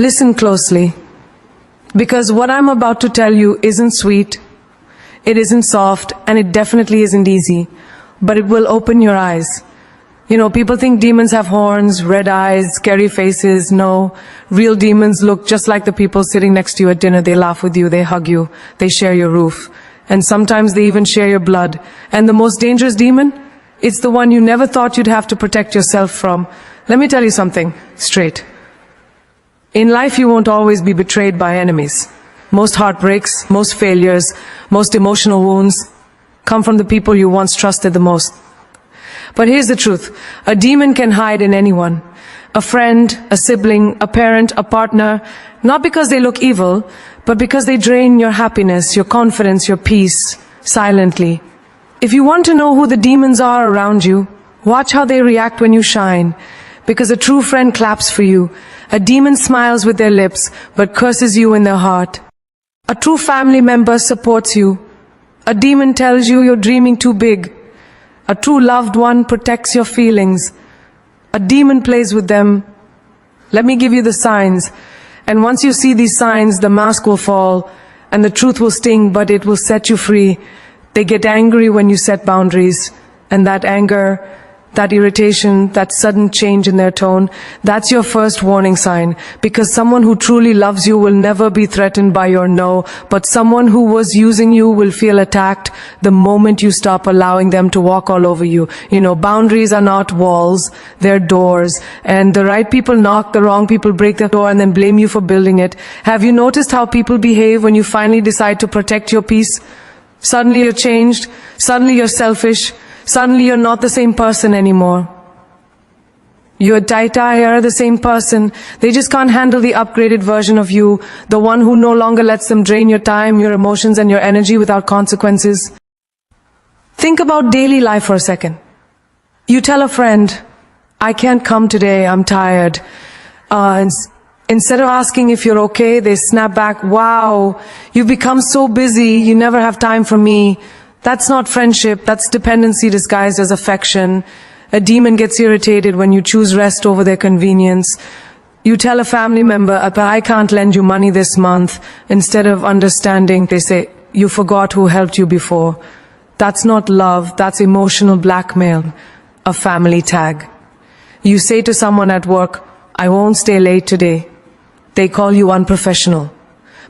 Listen closely, because what I'm about to tell you isn't sweet, it isn't soft, and it definitely isn't easy, but it will open your eyes. You know, people think demons have horns, red eyes, scary faces. No, real demons look just like the people sitting next to you at dinner. They laugh with you, they hug you, they share your roof, and sometimes they even share your blood. And the most dangerous demon? It's the one you never thought you'd have to protect yourself from. Let me tell you something straight. In life, you won't always be betrayed by enemies. Most heartbreaks, most failures, most emotional wounds come from the people you once trusted the most. But here's the truth. A demon can hide in anyone. A friend, a sibling, a parent, a partner, not because they look evil, but because they drain your happiness, your confidence, your peace, silently. If you want to know who the demons are around you, watch how they react when you shine. Because a true friend claps for you. A demon smiles with their lips, but curses you in their heart. A true family member supports you. A demon tells you you're dreaming too big. A true loved one protects your feelings. A demon plays with them. Let me give you the signs. And once you see these signs, the mask will fall, and the truth will sting, but it will set you free. They get angry when you set boundaries, and that anger, that irritation, that sudden change in their tone, that's your first warning sign. Because someone who truly loves you will never be threatened by your no, but someone who was using you will feel attacked the moment you stop allowing them to walk all over you. You know, boundaries are not walls, they're doors. And the right people knock, the wrong people break the door and then blame you for building it. Have you noticed how people behave when you finally decide to protect your peace? Suddenly you're changed, suddenly you're selfish, suddenly you're not the same person anymore. You and Tai are the same person. They just can't handle the upgraded version of you, the one who no longer lets them drain your time, your emotions, and your energy without consequences. Think about daily life for a second. You tell a friend, I can't come today, I'm tired. Instead of asking if you're okay, they snap back, wow, you've become so busy, you never have time for me. That's not friendship, that's dependency disguised as affection. A demon gets irritated when you choose rest over their convenience. You tell a family member, I can't lend you money this month. Instead of understanding, they say, you forgot who helped you before. That's not love, that's emotional blackmail, a family tag. You say to someone at work, I won't stay late today. They call you unprofessional.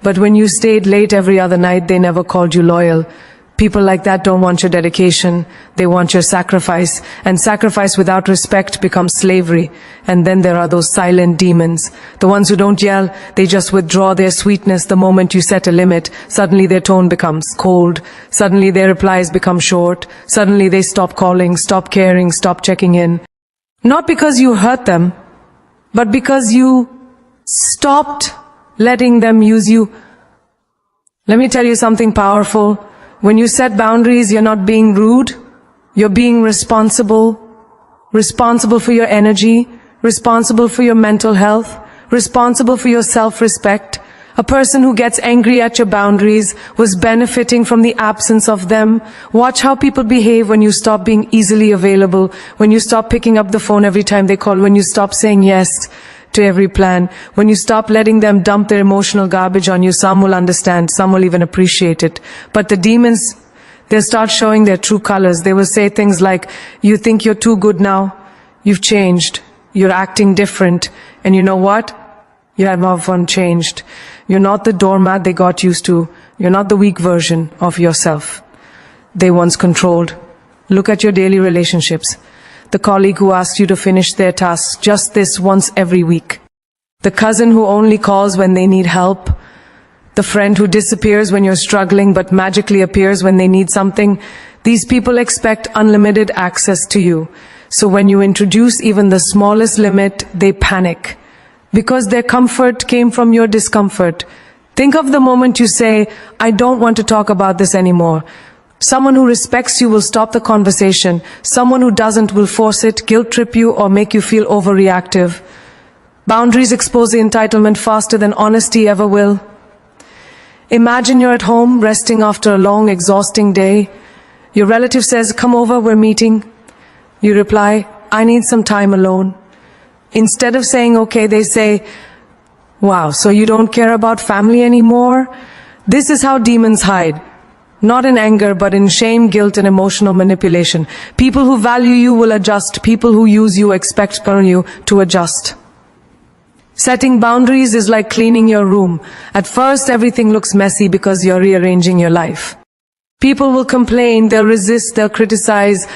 But when you stayed late every other night, they never called you loyal. People like that don't want your dedication, they want your sacrifice, and sacrifice without respect becomes slavery. And then there are those silent demons, the ones who don't yell, they just withdraw their sweetness the moment you set a limit. Suddenly their tone becomes cold, suddenly their replies become short, suddenly they stop calling, stop caring, stop checking in. Not because you hurt them, but because you stopped letting them use you. Let me tell you something powerful. When you set boundaries, you're not being rude, you're being responsible. Responsible for your energy, responsible for your mental health, responsible for your self-respect. A person who gets angry at your boundaries was benefiting from the absence of them. Watch how people behave when you stop being easily available, when you stop picking up the phone every time they call, when you stop saying yes to every plan, when you stop letting them dump their emotional garbage on you. Some will understand, some will even appreciate it. But the demons, they'll start showing their true colors. They will say things like, you think you're too good now? You've changed. You're acting different. And you know what? You have changed. You're not the doormat they got used to. You're not the weak version of yourself they once controlled. Look at your daily relationships. The colleague who asks you to finish their tasks just this once every week. The cousin who only calls when they need help. The friend who disappears when you're struggling but magically appears when they need something. These people expect unlimited access to you. So when you introduce even the smallest limit, they panic. Because their comfort came from your discomfort. Think of the moment you say, I don't want to talk about this anymore. Someone who respects you will stop the conversation. Someone who doesn't will force it, guilt trip you, or make you feel overreactive. Boundaries expose the entitlement faster than honesty ever will. Imagine you're at home, resting after a long, exhausting day. Your relative says, come over, we're meeting. You reply, I need some time alone. Instead of saying okay, they say, Wow, so you don't care about family anymore? This is how demons hide. Not in anger, but in shame, guilt, and emotional manipulation. People who value you will adjust. People who use you expect you to adjust. Setting boundaries is like cleaning your room. At first, everything looks messy because you're rearranging your life. People will complain, they'll resist, they'll criticize.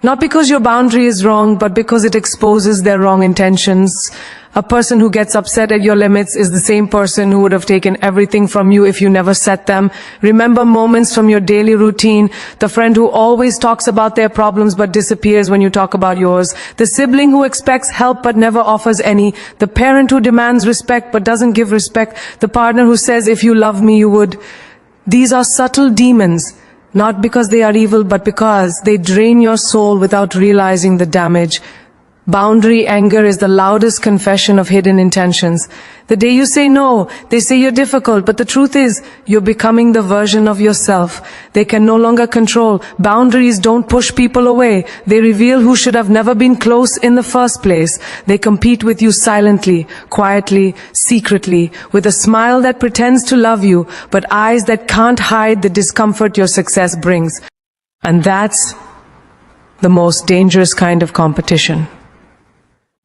Not because your boundary is wrong, but because it exposes their wrong intentions. A person who gets upset at your limits is the same person who would have taken everything from you if you never set them. Remember moments from your daily routine. The friend who always talks about their problems but disappears when you talk about yours. The sibling who expects help but never offers any. The parent who demands respect but doesn't give respect. The partner who says, if you love me, you would. These are subtle demons. Not because they are evil, but because they drain your soul without realizing the damage. Boundary anger is the loudest confession of hidden intentions. The day you say no, they say you're difficult, but the truth is, you're becoming the version of yourself they can no longer control. Boundaries don't push people away. They reveal who should have never been close in the first place. They compete with you silently, quietly, secretly, with a smile that pretends to love you, but eyes that can't hide the discomfort your success brings. And that's the most dangerous kind of competition.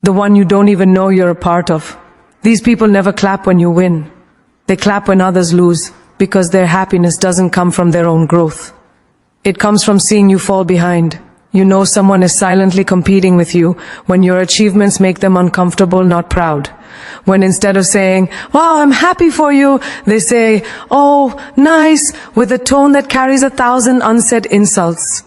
The one you don't even know you're a part of. These people never clap when you win. They clap when others lose, because their happiness doesn't come from their own growth. It comes from seeing you fall behind. You know someone is silently competing with you when your achievements make them uncomfortable, not proud. When instead of saying, wow, I'm happy for you, they say, oh, nice, with a tone that carries 1,000 unsaid insults.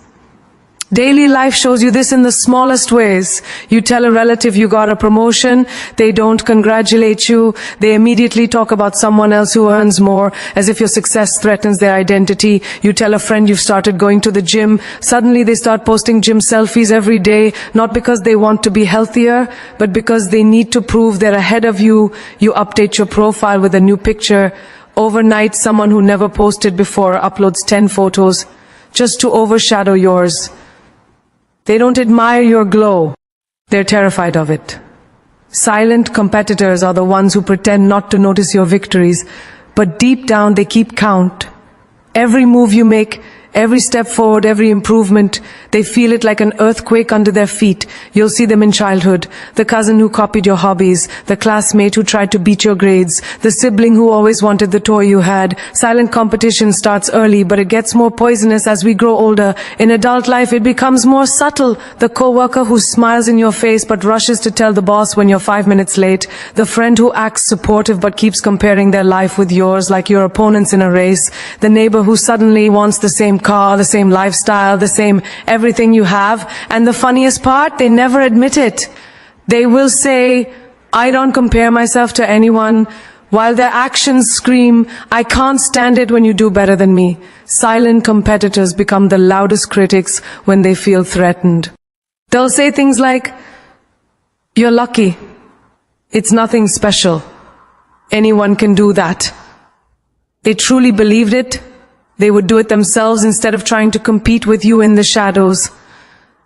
Daily life shows you this in the smallest ways. You tell a relative you got a promotion, they don't congratulate you, they immediately talk about someone else who earns more, as if your success threatens their identity. You tell a friend you've started going to the gym, suddenly they start posting gym selfies every day, not because they want to be healthier, but because they need to prove they're ahead of you. You update your profile with a new picture. Overnight, someone who never posted before uploads 10 photos, just to overshadow yours. They don't admire your glow. They're terrified of it. Silent competitors are the ones who pretend not to notice your victories, but deep down they keep count. Every move you make, every step forward, every improvement, they feel it like an earthquake under their feet. You'll see them in childhood. The cousin who copied your hobbies, the classmate who tried to beat your grades, the sibling who always wanted the toy you had. Silent competition starts early, but it gets more poisonous as we grow older. In adult life, it becomes more subtle. The coworker who smiles in your face but rushes to tell the boss when you're 5 minutes late. The friend who acts supportive but keeps comparing their life with yours like your opponents in a race. The neighbor who suddenly wants the same car, the same lifestyle, the same everything you have. And the funniest part, they never admit it. They will say, I don't compare myself to anyone, while their actions scream, I can't stand it when you do better than me. Silent competitors become the loudest critics when they feel threatened. They'll say things like, you're lucky. It's nothing special. Anyone can do that. They truly believed it. They would do it themselves instead of trying to compete with you in the shadows.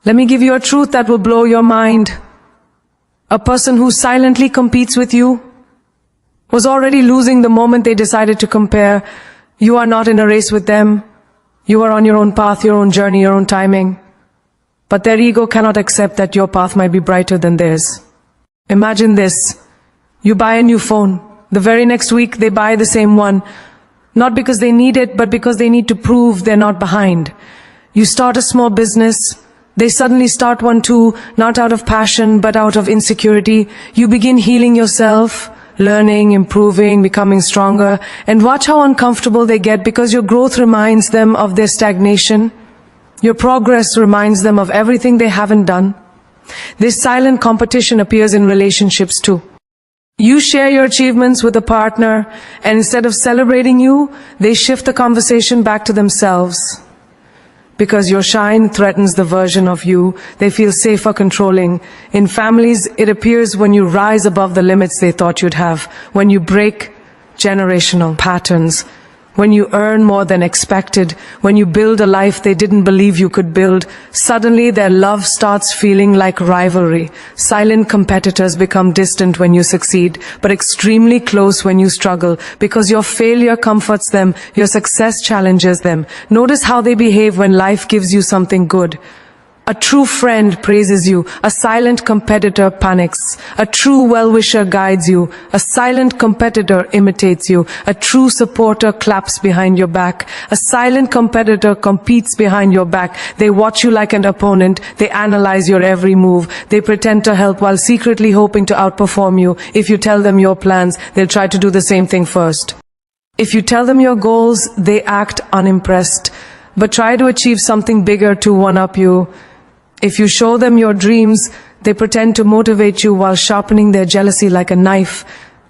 Let me give you a truth that will blow your mind. A person who silently competes with you was already losing the moment they decided to compare. You are not in a race with them. You are on your own path, your own journey, your own timing. But their ego cannot accept that your path might be brighter than theirs. Imagine this. You buy a new phone. The very next week they buy the same one. Not because they need it, but because they need to prove they're not behind. You start a small business. They suddenly start one too, not out of passion, but out of insecurity. You begin healing yourself, learning, improving, becoming stronger, and watch how uncomfortable they get because your growth reminds them of their stagnation. Your progress reminds them of everything they haven't done. This silent competition appears in relationships too. You share your achievements with a partner, and instead of celebrating you, they shift the conversation back to themselves. Because your shine threatens the version of you they feel safer controlling. In families, it appears when you rise above the limits they thought you'd have, when you break generational patterns, when you earn more than expected, when you build a life they didn't believe you could build, suddenly their love starts feeling like rivalry. Silent competitors become distant when you succeed, but extremely close when you struggle, because your failure comforts them, your success challenges them. Notice how they behave when life gives you something good. A true friend praises you. A silent competitor panics. A true well-wisher guides you. A silent competitor imitates you. A true supporter claps behind your back. A silent competitor competes behind your back. They watch you like an opponent. They analyze your every move. They pretend to help while secretly hoping to outperform you. If you tell them your plans, they'll try to do the same thing first. If you tell them your goals, they act unimpressed, but try to achieve something bigger to one-up you. If you show them your dreams, they pretend to motivate you while sharpening their jealousy like a knife.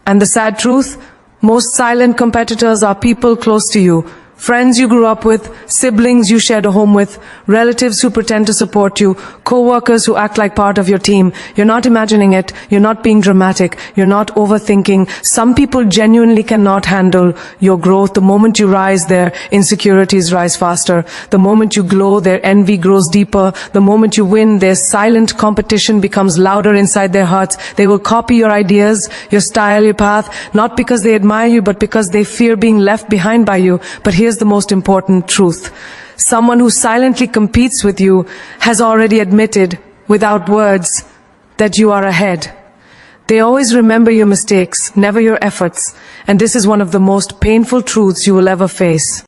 And the sad truth, most silent competitors are people close to you. Friends you grew up with, siblings you shared a home with, relatives who pretend to support you, co-workers who act like part of your team. You're not imagining it, you're not being dramatic, you're not overthinking. Some people genuinely cannot handle your growth. The moment you rise, their insecurities rise faster. The moment you glow, their envy grows deeper. The moment you win, their silent competition becomes louder inside their hearts. They will copy your ideas, your style, your path, not because they admire you, but because they fear being left behind by you. But here's the most important truth. Someone who silently competes with you has already admitted, without words, that you are ahead. They always remember your mistakes, never your efforts. And this is one of the most painful truths you will ever face.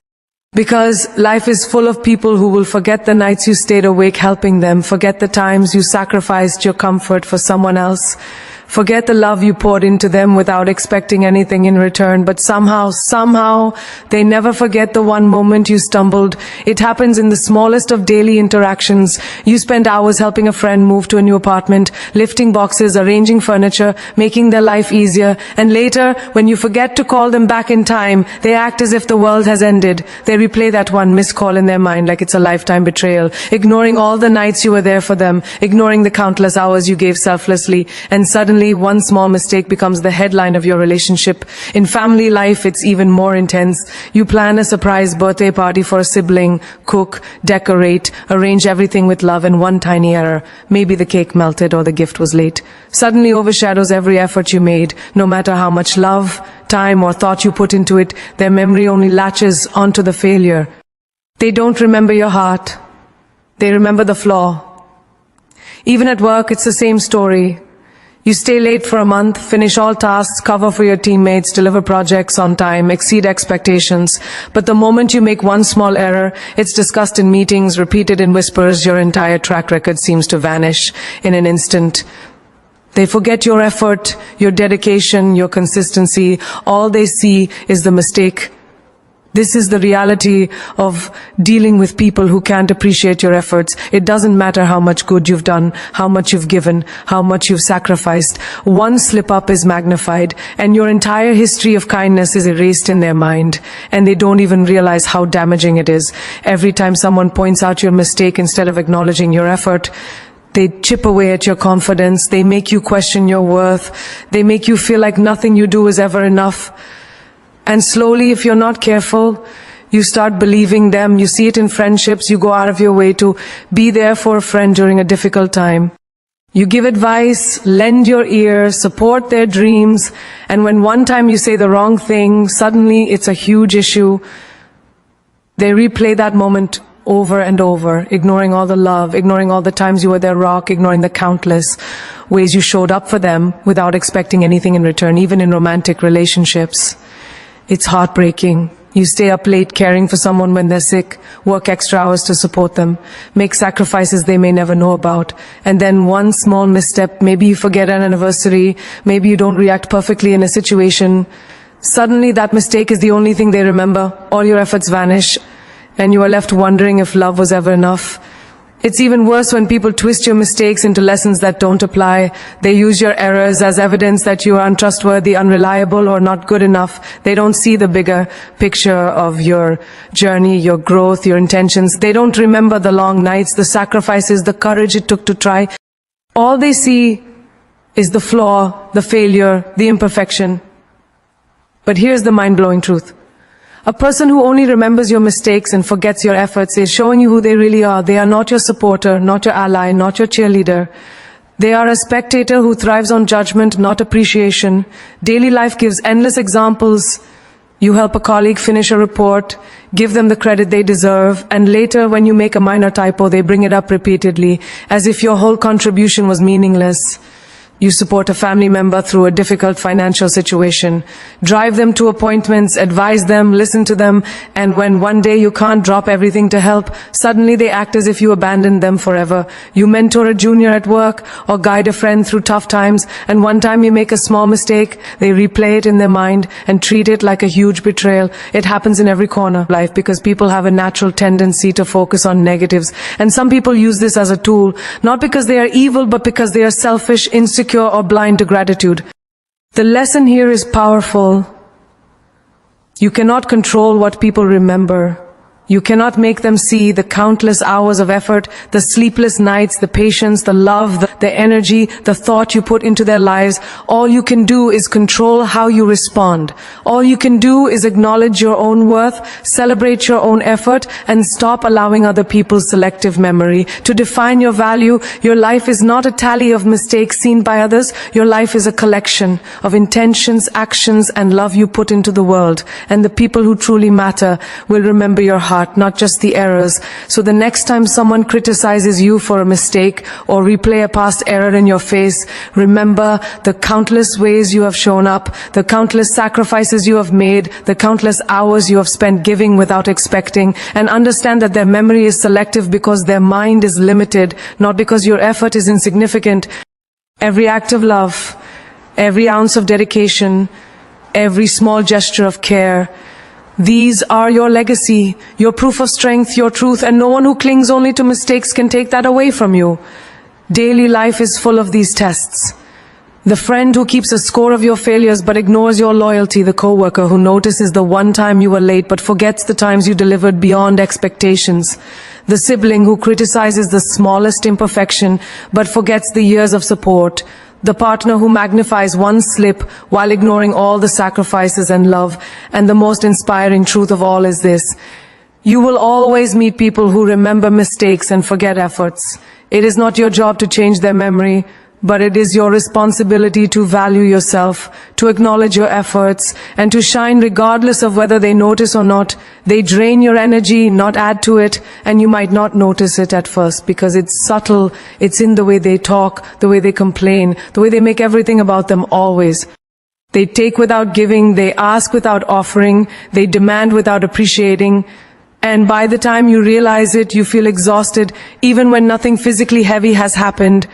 Because life is full of people who will forget the nights you stayed awake helping them, forget the times you sacrificed your comfort for someone else, forget the love you poured into them without expecting anything in return, but somehow, they never forget the one moment you stumbled. It happens in the smallest of daily interactions. You spend hours helping a friend move to a new apartment, lifting boxes, arranging furniture, making their life easier, and later, when you forget to call them back in time, they act as if the world has ended. They replay that one missed call in their mind like it's a lifetime betrayal, ignoring all the nights you were there for them, ignoring the countless hours you gave selflessly, and suddenly one small mistake becomes the headline of your relationship. In family life, it's even more intense. You plan a surprise birthday party for a sibling, cook, decorate, arrange everything with love, and one tiny error, maybe the cake melted or the gift was late, suddenly overshadows every effort you made. No matter how much love, time, or thought you put into it, their memory only latches onto the failure. They don't remember your heart. They remember the flaw. Even at work, it's the same story. You stay late for a month, finish all tasks, cover for your teammates, deliver projects on time, exceed expectations. But the moment you make one small error, it's discussed in meetings, repeated in whispers, your entire track record seems to vanish in an instant. They forget your effort, your dedication, your consistency. All they see is the mistake. This is the reality of dealing with people who can't appreciate your efforts. It doesn't matter how much good you've done, how much you've given, how much you've sacrificed. One slip-up is magnified, and your entire history of kindness is erased in their mind, and they don't even realize how damaging it is. Every time someone points out your mistake instead of acknowledging your effort, they chip away at your confidence, they make you question your worth, they make you feel like nothing you do is ever enough. And slowly, if you're not careful, you start believing them. You see it in friendships. You go out of your way to be there for a friend during a difficult time. You give advice, lend your ear, support their dreams, and when one time you say the wrong thing, suddenly it's a huge issue. They replay that moment over and over, ignoring all the love, ignoring all the times you were their rock, ignoring the countless ways you showed up for them without expecting anything in return, even in romantic relationships. It's heartbreaking. You stay up late caring for someone when they're sick, work extra hours to support them, make sacrifices they may never know about. And then one small misstep, maybe you forget an anniversary, maybe you don't react perfectly in a situation. Suddenly that mistake is the only thing they remember. All your efforts vanish, and you are left wondering if love was ever enough. It's even worse when people twist your mistakes into lessons that don't apply. They use your errors as evidence that you are untrustworthy, unreliable, or not good enough. They don't see the bigger picture of your journey, your growth, your intentions. They don't remember the long nights, the sacrifices, the courage it took to try. All they see is the flaw, the failure, the imperfection. But here's the mind-blowing truth. A person who only remembers your mistakes and forgets your efforts is showing you who they really are. They are not your supporter, not your ally, not your cheerleader. They are a spectator who thrives on judgment, not appreciation. Daily life gives endless examples. You help a colleague finish a report, give them the credit they deserve, and later when you make a minor typo, they bring it up repeatedly, as if your whole contribution was meaningless. You support a family member through a difficult financial situation, drive them to appointments, advise them, listen to them, and when one day you can't drop everything to help, suddenly they act as if you abandoned them forever. You mentor a junior at work or guide a friend through tough times, and one time you make a small mistake, they replay it in their mind and treat it like a huge betrayal. It happens in every corner of life because people have a natural tendency to focus on negatives, and some people use this as a tool, not because they are evil, but because they are selfish, insecure, or blind to gratitude. The lesson here is powerful. You cannot control what people remember. You cannot make them see the countless hours of effort, the sleepless nights, the patience, the love, the energy, the thought you put into their lives. All you can do is control how you respond. All you can do is acknowledge your own worth, celebrate your own effort, and stop allowing other people's selective memory to define your value. Your life is not a tally of mistakes seen by others. Your life is a collection of intentions, actions, and love you put into the world. And the people who truly matter will remember your heart, not just the errors. So the next time someone criticizes you for a mistake or replay a past error in your face, remember the countless ways you have shown up, the countless sacrifices you have made, the countless hours you have spent giving without expecting, and understand that their memory is selective because their mind is limited, not because your effort is insignificant. Every act of love, every ounce of dedication, every small gesture of care, these are your legacy, your proof of strength, your truth, and no one who clings only to mistakes can take that away from you. Daily life is full of these tests. The friend who keeps a score of your failures but ignores your loyalty, the coworker who notices the one time you were late but forgets the times you delivered beyond expectations, the sibling who criticizes the smallest imperfection but forgets the years of support, the partner who magnifies one slip while ignoring all the sacrifices and love. And the most inspiring truth of all is this: you will always meet people who remember mistakes and forget efforts. It is not your job to change their memory, but it is your responsibility to value yourself, to acknowledge your efforts, and to shine regardless of whether they notice or not. They drain your energy, not add to it, and you might not notice it at first because it's subtle. It's in the way they talk, the way they complain, the way they make everything about them always. They take without giving, they ask without offering, they demand without appreciating. And by the time you realize it, you feel exhausted, even when nothing physically heavy has happened.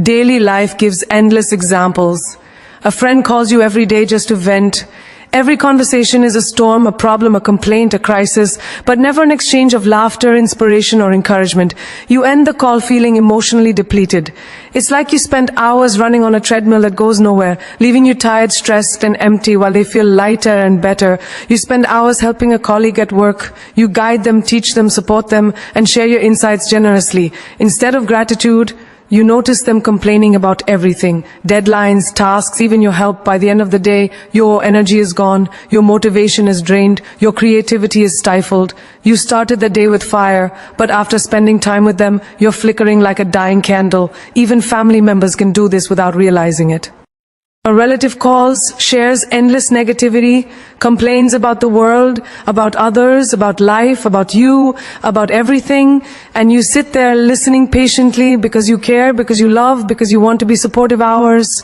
Daily life gives endless examples. A friend calls you every day just to vent. Every conversation is a storm, a problem, a complaint, a crisis, but never an exchange of laughter, inspiration, or encouragement. You end the call feeling emotionally depleted. It's like you spent hours running on a treadmill that goes nowhere, leaving you tired, stressed, and empty while they feel lighter and better. You spend hours helping a colleague at work. You guide them, teach them, support them, and share your insights generously. Instead of gratitude, you notice them complaining about everything, deadlines, tasks, even your help. By the end of the day, your energy is gone, your motivation is drained, your creativity is stifled. You started the day with fire, but after spending time with them, you're flickering like a dying candle. Even family members can do this without realizing it. A relative calls, shares endless negativity, complains about the world, about others, about life, about you, about everything, and you sit there listening patiently because you care, because you love, because you want to be supportive hours.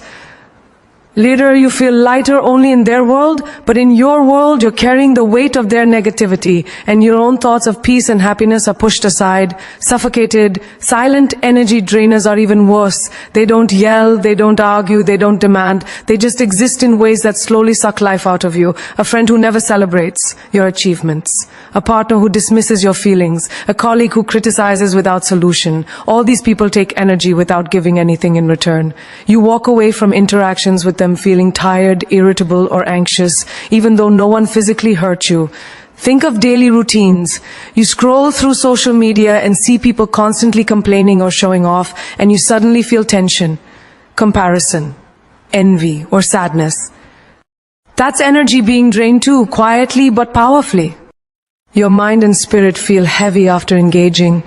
Later you feel lighter only in their world, but in your world you're carrying the weight of their negativity, and your own thoughts of peace and happiness are pushed aside, suffocated. Silent energy drainers are even worse. They don't yell, they don't argue, they don't demand. They just exist in ways that slowly suck life out of you. A friend who never celebrates your achievements. A partner who dismisses your feelings. A colleague who criticizes without solution. All these people take energy without giving anything in return. You walk away from interactions with them feeling tired, irritable, or anxious, even though no one physically hurt you. Think of daily routines. You scroll through social media and see people constantly complaining or showing off, and you suddenly feel tension, comparison, envy, or sadness. That's energy being drained too, quietly but powerfully. Your mind and spirit feel heavy after engaging,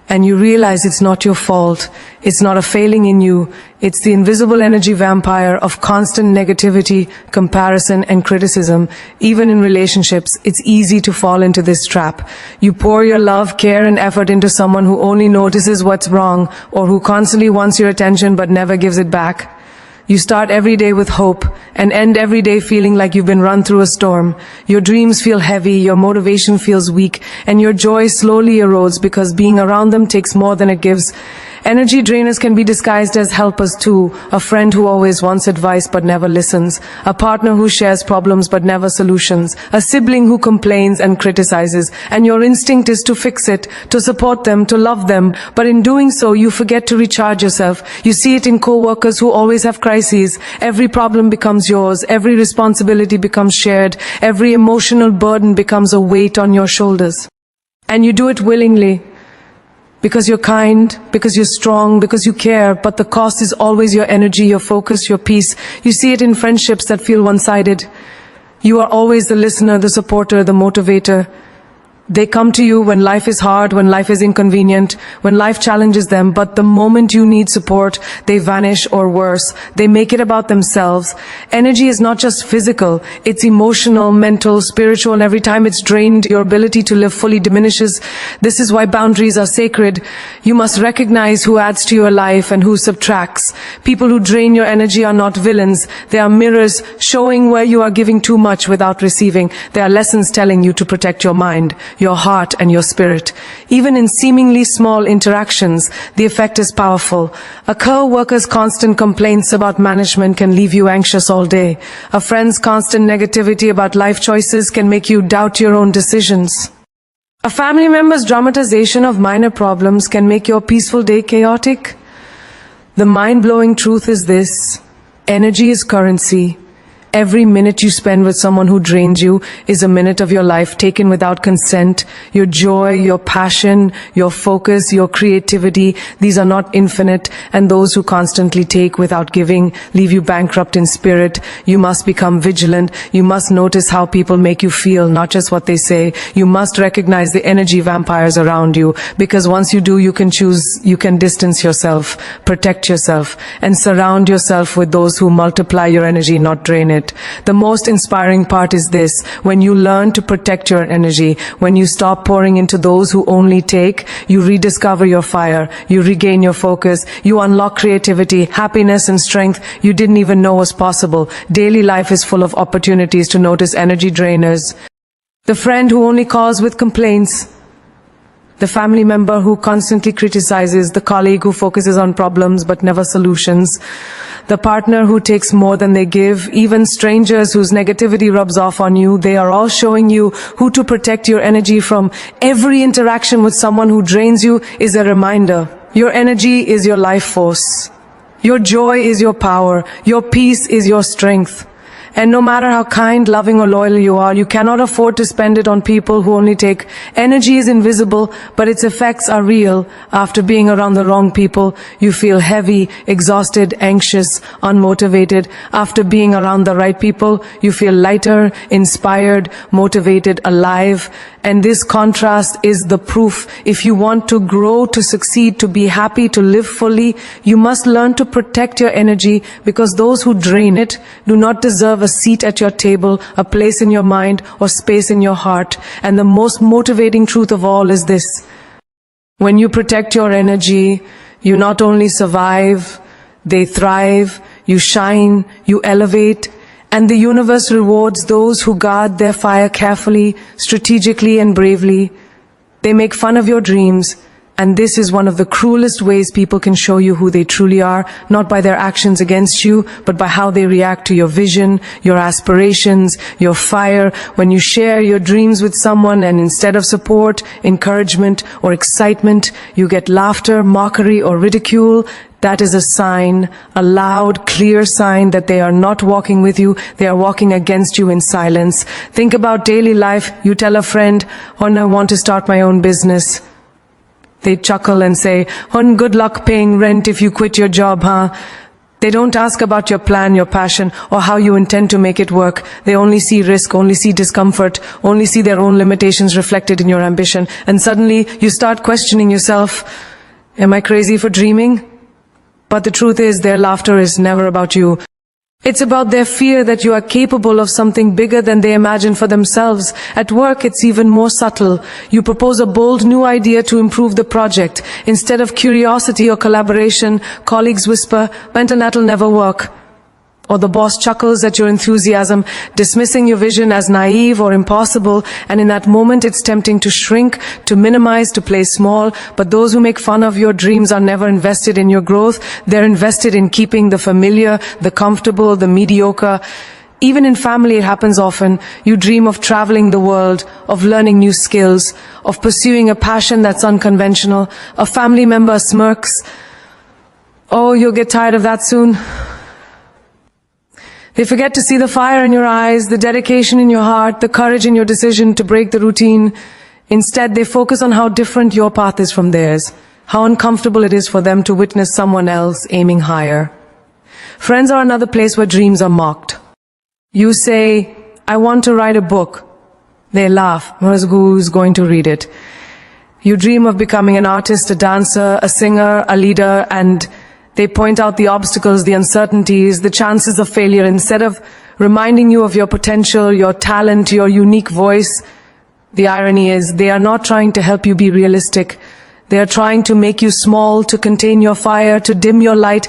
and you realize it's not your fault. It's not a failing in you. It's the invisible energy vampire of constant negativity, comparison, and criticism. Even in relationships, it's easy to fall into this trap. You pour your love, care, and effort into someone who only notices what's wrong, or who constantly wants your attention but never gives it back. You start every day with hope and end every day feeling like you've been run through a storm. Your dreams feel heavy, your motivation feels weak, and your joy slowly erodes because being around them takes more than it gives. Energy drainers can be disguised as helpers too. A friend who always wants advice but never listens. A partner who shares problems but never solutions. A sibling who complains and criticizes. And your instinct is to fix it, to support them, to love them. But in doing so, you forget to recharge yourself. You see it in co-workers who always have crises. Every problem becomes yours. Every responsibility becomes shared. Every emotional burden becomes a weight on your shoulders. And you do it willingly. Because you're kind, because you're strong, because you care, but the cost is always your energy, your focus, your peace. You see it in friendships that feel one-sided. You are always the listener, the supporter, the motivator. They come to you when life is hard, when life is inconvenient, when life challenges them, but the moment you need support, they vanish, or worse, they make it about themselves. Energy is not just physical, it's emotional, mental, spiritual, and every time it's drained, your ability to live fully diminishes. This is why boundaries are sacred. You must recognize who adds to your life and who subtracts. People who drain your energy are not villains. They are mirrors showing where you are giving too much without receiving. They are lessons telling you to protect your mind, your heart, and your spirit. Even in seemingly small interactions, the effect is powerful. A co-worker's constant complaints about management can leave you anxious all day. A friend's constant negativity about life choices can make you doubt your own decisions. A family member's dramatization of minor problems can make your peaceful day chaotic. The mind-blowing truth is this: energy is currency. Every minute you spend with someone who drains you is a minute of your life taken without consent. Your joy, your passion, your focus, your creativity, these are not infinite, and those who constantly take without giving leave you bankrupt in spirit. You must become vigilant. You must notice how people make you feel, not just what they say. You must recognize the energy vampires around you, because once you do, you can choose, you can distance yourself, protect yourself, and surround yourself with those who multiply your energy, not drain it. The most inspiring part is this: when you learn to protect your energy, when you stop pouring into those who only take, you rediscover your fire, you regain your focus, you unlock creativity, happiness, and strength you didn't even know was possible. Daily life is full of opportunities to notice energy drainers. The friend who only calls with complaints, the family member who constantly criticizes, the colleague who focuses on problems but never solutions, the partner who takes more than they give, even strangers whose negativity rubs off on you, they are all showing you who to protect your energy from. Every interaction with someone who drains you is a reminder. Your energy is your life force. Your joy is your power. Your peace is your strength. And no matter how kind, loving, or loyal you are, you cannot afford to spend it on people who only take. Energy is invisible, but its effects are real. After being around the wrong people, you feel heavy, exhausted, anxious, unmotivated. After being around the right people, you feel lighter, inspired, motivated, alive. And this contrast is the proof. If you want to grow, to succeed, to be happy, to live fully, you must learn to protect your energy, because those who drain it do not deserve a seat at your table, a place in your mind, or space in your heart. And the most motivating truth of all is this: when you protect your energy, you not only survive, they thrive, you shine, you elevate, and the universe rewards those who guard their fire carefully, strategically, and bravely. They make fun of your dreams, and this is one of the cruelest ways people can show you who they truly are, not by their actions against you, but by how they react to your vision, your aspirations, your fire. When you share your dreams with someone, and instead of support, encouragement, or excitement, you get laughter, mockery, or ridicule, that is a sign, a loud, clear sign that they are not walking with you, they are walking against you in silence. Think about daily life. You tell a friend, "Oh, I want to start my own business." They chuckle and say, "Oh, good luck paying rent if you quit your job, huh?" They don't ask about your plan, your passion, or how you intend to make it work. They only see risk, only see discomfort, only see their own limitations reflected in your ambition. And suddenly, you start questioning yourself, am I crazy for dreaming? But the truth is, their laughter is never about you. It's about their fear that you are capable of something bigger than they imagine for themselves. At work, it's even more subtle. You propose a bold new idea to improve the project. Instead of curiosity or collaboration, colleagues whisper, that'll never work. Or the boss chuckles at your enthusiasm, dismissing your vision as naive or impossible, and in that moment it's tempting to shrink, to minimize, to play small. But those who make fun of your dreams are never invested in your growth. They're invested in keeping the familiar, the comfortable, the mediocre. Even in family it happens often. You dream of traveling the world, of learning new skills, of pursuing a passion that's unconventional. A family member smirks, "Oh, you'll get tired of that soon." They forget to see the fire in your eyes, the dedication in your heart, the courage in your decision to break the routine. Instead, they focus on how different your path is from theirs, how uncomfortable it is for them to witness someone else aiming higher. Friends are another place where dreams are mocked. You say, "I want to write a book." They laugh, "Who's going to read it?" You dream of becoming an artist, a dancer, a singer, a leader, and they point out the obstacles, the uncertainties, the chances of failure. Instead of reminding you of your potential, your talent, your unique voice, the irony is they are not trying to help you be realistic. They are trying to make you small, to contain your fire, to dim your light.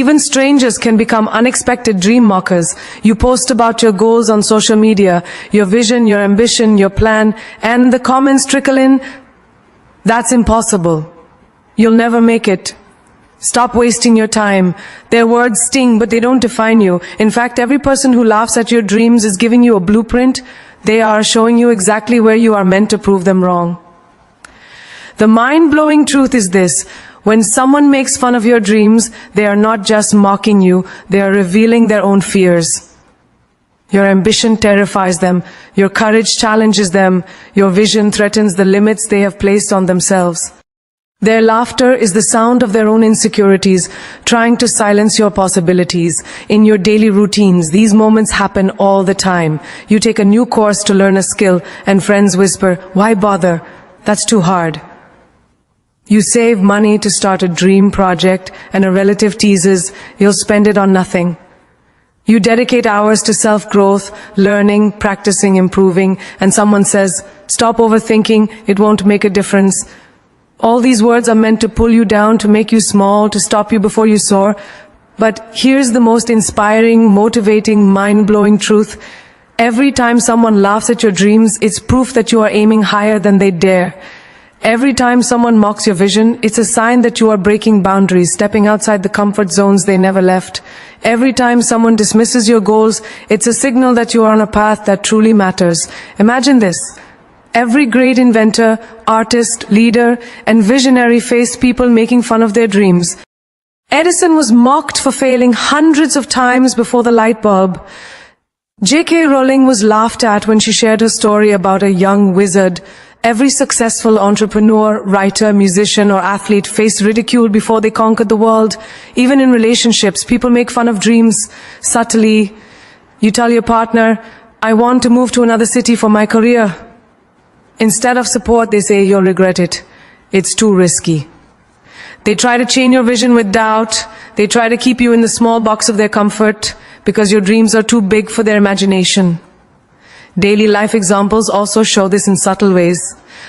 Even strangers can become unexpected dream mockers. You post about your goals on social media, your vision, your ambition, your plan, and the comments trickle in, "That's impossible. You'll never make it. Stop wasting your time." Their words sting, but they don't define you. In fact, every person who laughs at your dreams is giving you a blueprint. They are showing you exactly where you are meant to prove them wrong. The mind-blowing truth is this: when someone makes fun of your dreams, they are not just mocking you, they are revealing their own fears. Your ambition terrifies them, your courage challenges them, your vision threatens the limits they have placed on themselves. Their laughter is the sound of their own insecurities, trying to silence your possibilities. In your daily routines, these moments happen all the time. You take a new course to learn a skill, and friends whisper, "Why bother? That's too hard." You save money to start a dream project, and a relative teases, "You'll spend it on nothing." You dedicate hours to self-growth, learning, practicing, improving, and someone says, "Stop overthinking, it won't make a difference." All these words are meant to pull you down, to make you small, to stop you before you soar. But here's the most inspiring, motivating, mind-blowing truth. Every time someone laughs at your dreams, it's proof that you are aiming higher than they dare. Every time someone mocks your vision, it's a sign that you are breaking boundaries, stepping outside the comfort zones they never left. Every time someone dismisses your goals, it's a signal that you are on a path that truly matters. Imagine this. Every great inventor, artist, leader, and visionary faced people making fun of their dreams. Edison was mocked for failing hundreds of times before the light bulb. J.K. Rowling was laughed at when she shared her story about a young wizard. Every successful entrepreneur, writer, musician, or athlete faced ridicule before they conquered the world. Even in relationships, people make fun of dreams subtly. You tell your partner, "I want to move to another city for my career." Instead of support, they say, "You'll regret it. It's too risky." They try to chain your vision with doubt. They try to keep you in the small box of their comfort because your dreams are too big for their imagination. Daily life examples also show this in subtle ways.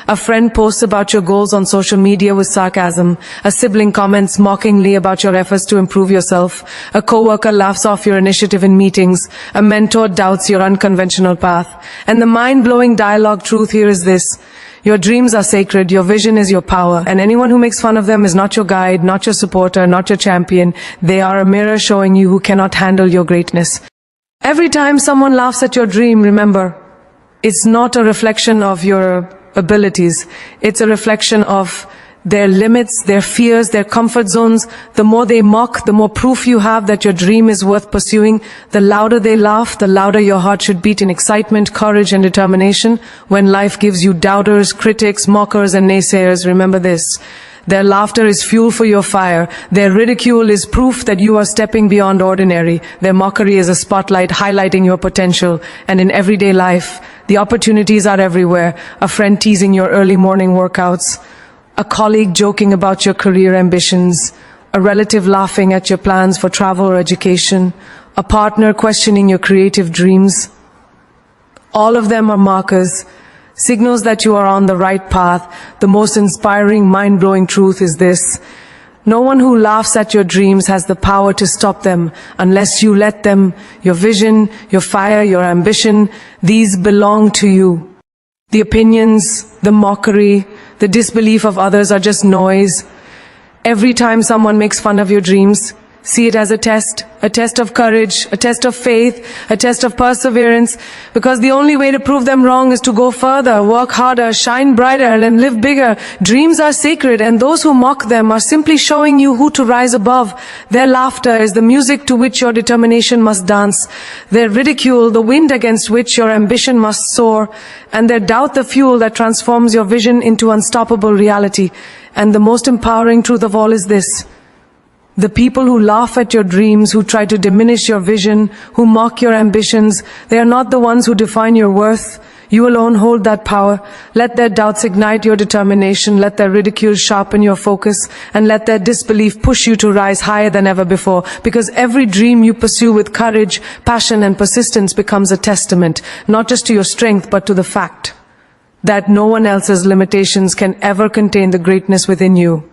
A friend posts about your goals on social media with sarcasm. A sibling comments mockingly about your efforts to improve yourself. A coworker laughs off your initiative in meetings. A mentor doubts your unconventional path. And the mind-blowing dialogue truth here is this: your dreams are sacred, your vision is your power, and anyone who makes fun of them is not your guide, not your supporter, not your champion. They are a mirror showing you who cannot handle your greatness. Every time someone laughs at your dream, remember, it's not a reflection of your abilities. It's a reflection of their limits, their fears, their comfort zones. The more they mock, the more proof you have that your dream is worth pursuing. The louder they laugh, the louder your heart should beat in excitement, courage, and determination. When life gives you doubters, critics, mockers, and naysayers, remember this: Their laughter is fuel for your fire. Their ridicule is proof that you are stepping beyond ordinary. Their mockery is a spotlight highlighting your potential. And in everyday life, the opportunities are everywhere. A friend teasing your early morning workouts, a colleague joking about your career ambitions, a relative laughing at your plans for travel or education, a partner questioning your creative dreams. All of them are markers, signals that you are on the right path. The most inspiring, mind-blowing truth is this: no one who laughs at your dreams has the power to stop them unless you let them. Your vision, your fire, your ambition, these belong to you. The opinions, the mockery, the disbelief of others are just noise. Every time someone makes fun of your dreams, see it as a test of courage, a test of faith, a test of perseverance, because the only way to prove them wrong is to go further, work harder, shine brighter, and live bigger. Dreams are sacred, and those who mock them are simply showing you who to rise above. Their laughter is the music to which your determination must dance, their ridicule the wind against which your ambition must soar, and their doubt the fuel that transforms your vision into unstoppable reality. And the most empowering truth of all is this: the people who laugh at your dreams, who try to diminish your vision, who mock your ambitions, they are not the ones who define your worth. You alone hold that power. Let their doubts ignite your determination, let their ridicule sharpen your focus, and let their disbelief push you to rise higher than ever before. Because every dream you pursue with courage, passion, and persistence becomes a testament, not just to your strength, but to the fact that no one else's limitations can ever contain the greatness within you.